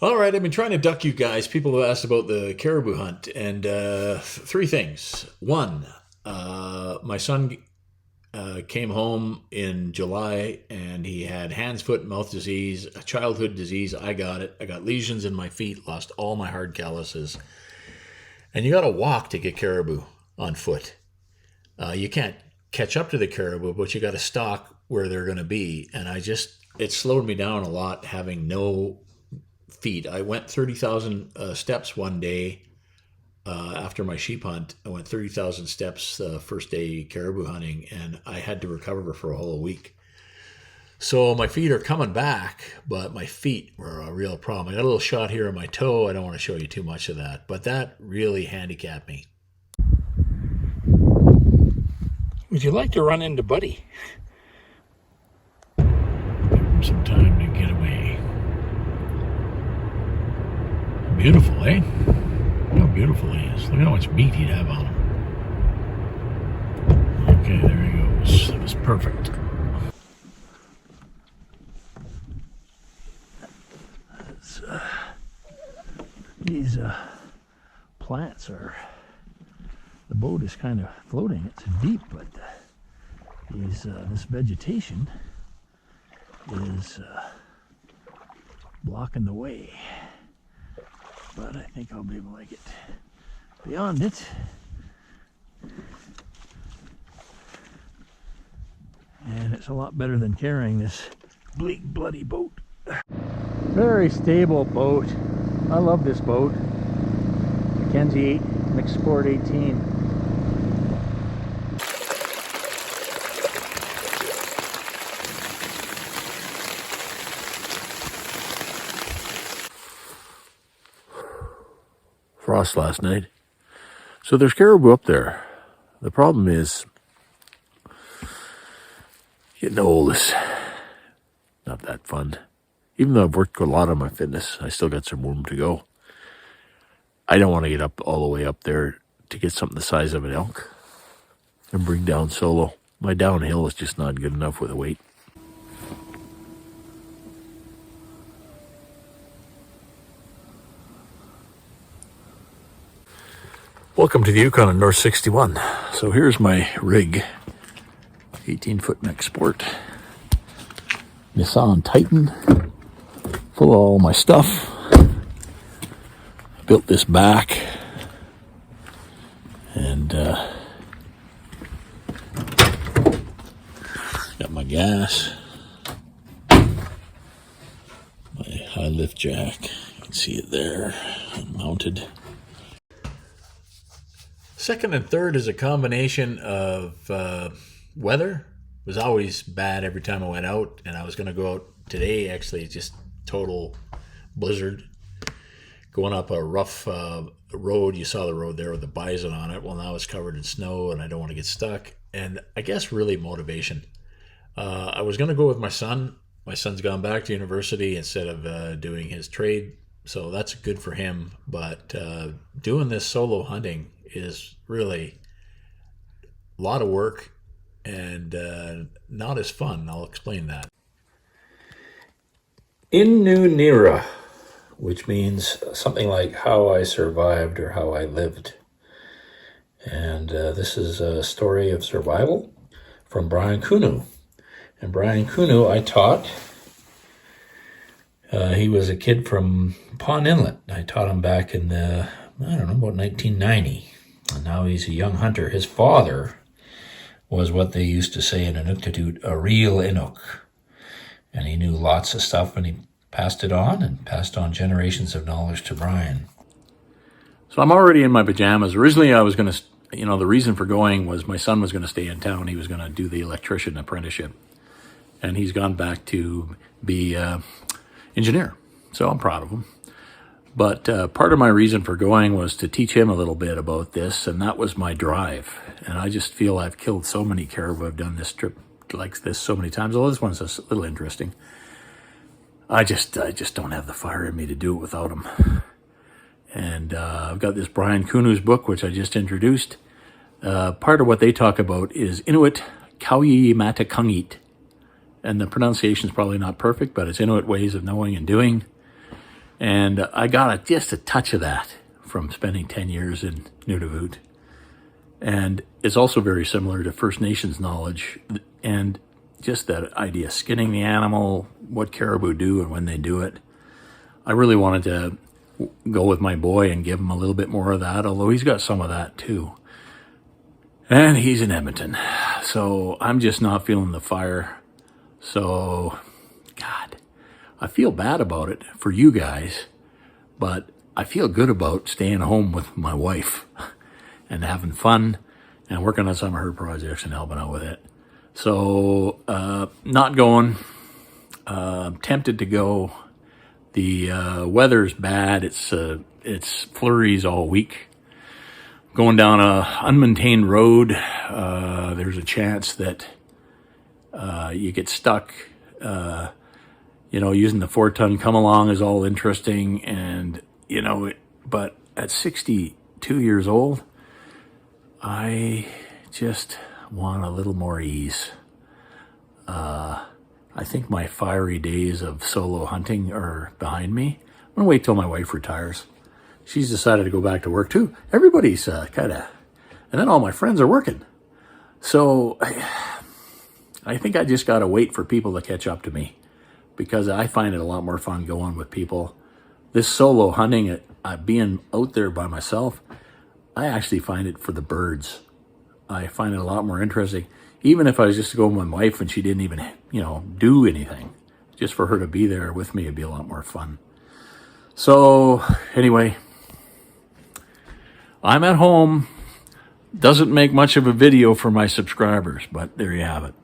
All right, I've been trying to duck you guys. People have asked about the caribou hunt, and three things. One, my son came home in July and he had hands, foot, and mouth disease, a childhood disease. I got it. I got lesions in my feet, lost all my hard calluses. And you got to walk to get caribou on foot. You can't catch up to the caribou, but you got to stalk where they're going to be. And it slowed me down a lot having no feet. I went 30,000 steps one day after my sheep hunt. I went 30,000 steps first day caribou hunting, and I had to recover for a whole week. So my feet are coming back, but my feet were a real problem. I got a little shot here on my toe. I don't want to show you too much of that, but that really handicapped me. Would you like to run into Buddy? Give him some time to get away. Beautiful, eh? Look how beautiful he is. Look at how much meat he'd have on him. Okay, there he goes. That was perfect. These plants are, the boat is kind of floating. It's deep, but this vegetation is blocking the way. But I think I'll be able to get beyond it. And it's a lot better than carrying this bleak, bloody boat. Very stable boat. I love this boat. Mackenzie Mixed Sport 18. Frost last night. So there's caribou up there. The problem is getting old is not that fun. Even though I've worked a lot on my fitness, I still got some room to go. I don't want to get up all the way up there to get something the size of an elk and bring down solo. My downhill is just not good enough with a weight. Welcome to the Yukon on North 61. So here's my rig, 18-foot Mech Sport, Nissan Titan, full of all my stuff. Built this back, and got my gas, my high lift jack. You can see it there, mounted. Second and third is a combination of weather. It was always bad every time I went out, and I was going to go out today. Actually, it's just total blizzard. Going up a rough road, you saw the road there with the bison on it. Well, now it's covered in snow, and I don't want to get stuck. And I guess really motivation. I was going to go with my son. My son's gone back to university instead of doing his trade, so that's good for him. But doing this solo hunting is really a lot of work and not as fun. I'll explain that. Innu which means something like how I survived or how I lived. And this is a story of survival from Brian Kunu. And Brian Kunu I taught. He was a kid from Pond Inlet. I taught him back in about 1990. And now he's a young hunter. His father was what they used to say in Inuktitut, a real Inuk. And he knew lots of stuff, and he passed it on and passed on generations of knowledge to Brian. So I'm already in my pajamas. Originally I was going to, the reason for going was my son was going to stay in town. He was going to do the electrician apprenticeship. And he's gone back to be engineer. So I'm proud of him. But part of my reason for going was to teach him a little bit about this, and that was my drive. And I just feel I've killed so many caribou. I've done this trip like this so many times. Although this one's a little interesting. I just don't have the fire in me to do it without him. And I've got this Brian Kunu's book, which I just introduced. Part of what they talk about is Inuit Kauyimatakungit. And the pronunciation is probably not perfect, but it's Inuit ways of knowing and doing. And I got just a touch of that from spending 10 years in Nunavut. And it's also very similar to First Nations knowledge and just that idea, skinning the animal, what caribou do and when they do it. I really wanted to go with my boy and give him a little bit more of that, although he's got some of that too. And he's in Edmonton, so I'm just not feeling the fire. So, God, I feel bad about it for you guys, but I feel good about staying home with my wife and having fun and working on some of her projects and helping out with it. So, not going. Tempted to go. The weather's bad. It's flurries all week. Going down a unmaintained road, there's a chance that you get stuck. Using the 4-ton come along is all interesting, and but at 62 years old, I just want a little more ease. I think my fiery days of solo hunting are behind me. I'm going to wait till my wife retires. She's decided to go back to work too. Everybody's and then all my friends are working. So I think I just got to wait for people to catch up to me, because I find it a lot more fun going with people. This solo hunting, being out there by myself, I actually find it for the birds. I find it a lot more interesting. Even if I was just to go with my wife and she didn't even, do anything, just for her to be there with me, it'd be a lot more fun. So anyway, I'm at home. Doesn't make much of a video for my subscribers, but there you have it.